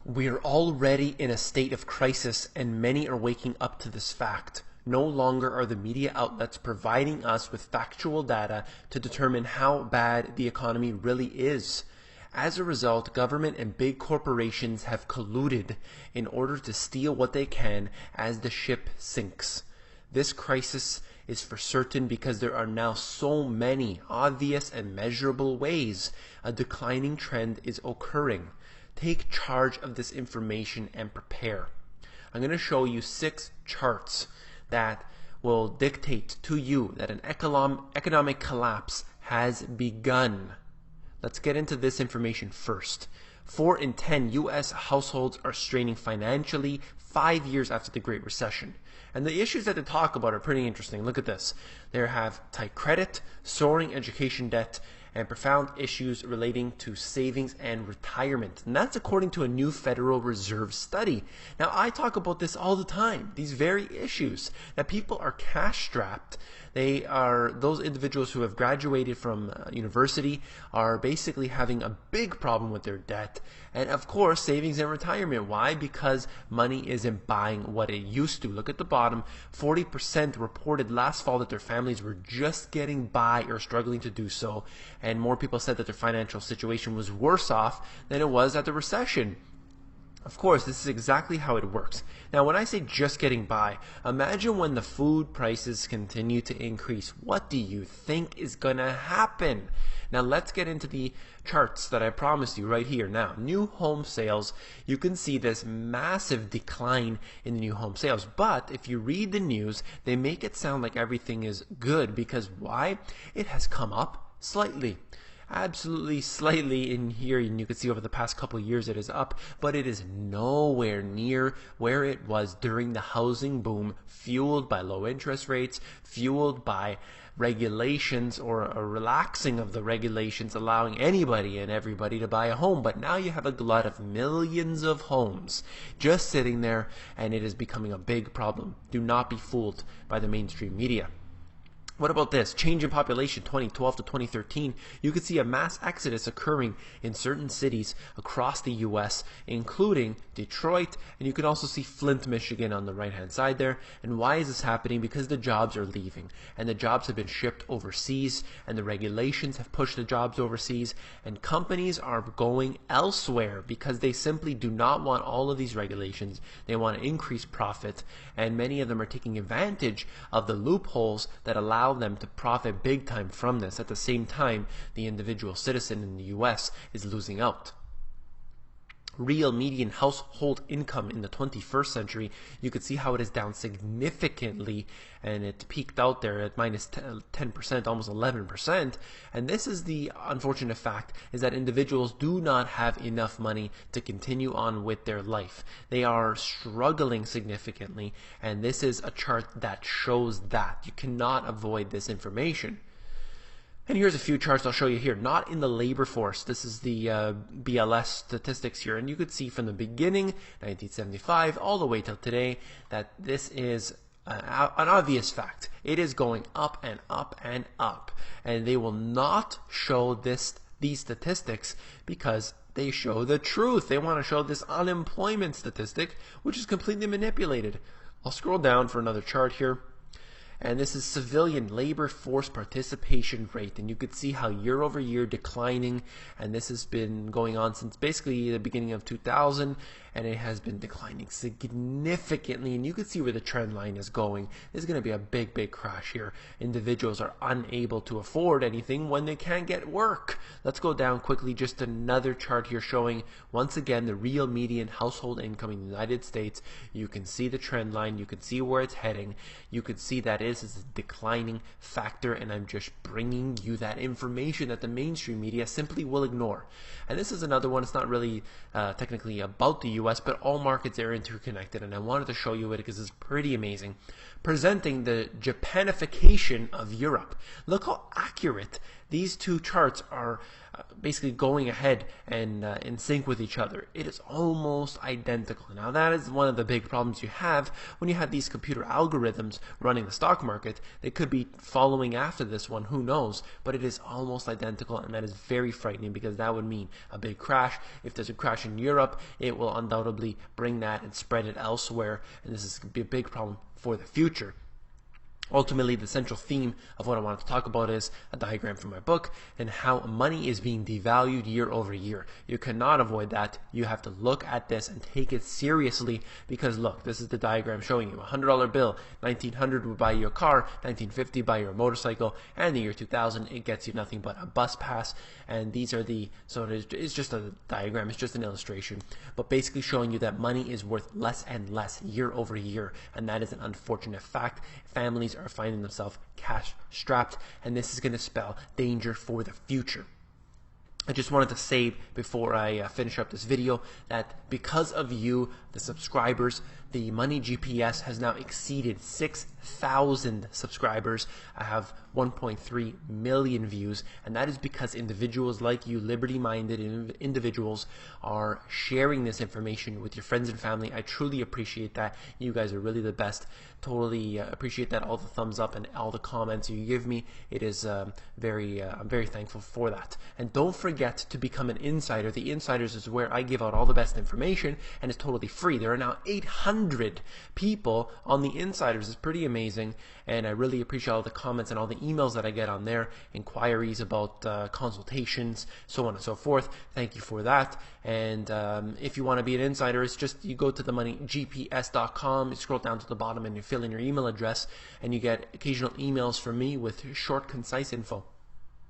We're already in a state of crisis, and many are waking up to this fact. No longer are the media outlets providing us with factual data to determine how bad the economy really is. As a result, government and big corporations have colluded in order to steal what they can as the ship sinks. This crisis is for certain because there are now so many obvious and measurable ways a declining trend is occurring. Take charge of this information and prepare. I'm going to show you 6 charts that will dictate to you that an economic collapse has begun. Let's get into this information first. 4 in 10 U.S. households are straining financially 5 years after the Great Recession. And the issues that they talk about are pretty interesting. Look at this. They have tight credit, soaring education debt, and profound issues relating to savings and retirement. And that's according to a new Federal Reserve study. Now, I talk about this all the time, these very issues, that people are cash-strapped. They are, those individuals who have graduated from university are basically having a big problem with their debt. And of course, savings and retirement. Why? Because money isn't buying what it used to. Look at the bottom. 40% reported last fall that their families were just getting by or struggling to do so. And more people said that their financial situation was worse off than it was at the recession. Of course, this is exactly how it works. Now, when I say just getting by, imagine when the food prices continue to increase. What do you think is going to happen? Now, let's get into the charts that I promised you right here. Now, new home sales, you can see this massive decline in the new home sales. But if you read the news, they make it sound like everything is good. Because why? It has come up slightly. Absolutely slightly in here, and you can see over the past couple of years it is up, but it is nowhere near where it was during the housing boom, fueled by low interest rates, fueled by regulations or a relaxing of the regulations, allowing anybody and everybody to buy a home. But now you have a glut of millions of homes just sitting there, and it is becoming a big problem. Do not be fooled by the mainstream media. What about this? Change in population 2012 to 2013. You could see a mass exodus occurring in certain cities across the U.S., including Detroit, and you can also see Flint, Michigan on the right-hand side there. And why is this happening? Because the jobs are leaving, and the jobs have been shipped overseas, and the regulations have pushed the jobs overseas, and companies are going elsewhere because they simply do not want all of these regulations. They want to increase profit, and many of them are taking advantage of the loopholes that allow them to profit big time from this. At the same time, the individual citizen in the US is losing out. Real median household income in the 21st century, you could see how it is down significantly, and it peaked out there at minus 10%, almost 11%. And this is the unfortunate fact, is that individuals do not have enough money to continue on with their life. They are struggling significantly, and this is a chart that shows that. You cannot avoid this information. And here's a few charts I'll show you here. Not in the labor force. This is the BLS statistics here. And you could see from the beginning, 1975, all the way till today, that this is an obvious fact. It is going up and up and up. And they will not show these statistics because they show the truth. They want to show this unemployment statistic, which is completely manipulated. I'll scroll down for another chart here. And this is civilian labor force participation rate. And you could see how year over year declining. And this has been going on since basically the beginning of 2000. And it has been declining significantly. And you can see where the trend line is going. There's going to be a big, big crash here. Individuals are unable to afford anything when they can't get work. Let's go down quickly. Just another chart here showing, once again, the real median household income in the United States. You can see the trend line. You can see where it's heading. You can see that is a declining factor, and I'm just bringing you that information that the mainstream media simply will ignore. And this is another one. It's not really technically about the US, but all markets are interconnected, and I wanted to show you it because it's pretty amazing. Presenting the Japanification of Europe. Look how accurate These two charts are basically going ahead and in sync with each other. It is almost identical. Now that is one of the big problems you have when you have these computer algorithms running the stock market. They could be following after this one, who knows, but it is almost identical, and that is very frightening because that would mean a big crash. If there's a crash in Europe, it will undoubtedly bring that and spread it elsewhere, and this is going to be a big problem for the future. Ultimately, the central theme of what I wanted to talk about is a diagram from my book and how money is being devalued year over year. You cannot avoid that. You have to look at this and take it seriously because look, this is the diagram showing you a $100 bill. 1900 would buy you a car, 1950 buy you a motorcycle, and the year 2000 it gets you nothing but a bus pass. And these are it's just a diagram, it's just an illustration, but basically showing you that money is worth less and less year over year, and that is an unfortunate fact. Families are finding themselves cash strapped, and this is going to spell danger for the future. I just wanted to say before I finish up this video that because of you, the subscribers, the Money GPS has now exceeded 6,000 subscribers. I have 1.3 million views, and that is because individuals like you, liberty-minded individuals, are sharing this information with your friends and family. I truly appreciate that. You guys are really the best. Totally appreciate that. All the thumbs up and all the comments you give me. It is I'm very thankful for that. And don't forget to become an insider. The Insiders is where I give out all the best information, and it's totally free. There are now 800 people on the Insiders. It's pretty amazing, and I really appreciate all the comments and all the emails that I get on there, inquiries about consultations, so on and so forth. Thank you for that. And if you want to be an insider, it's just you go to themoneygps.com, you scroll down to the bottom, and you fill in your email address, and you get occasional emails from me with short, concise info.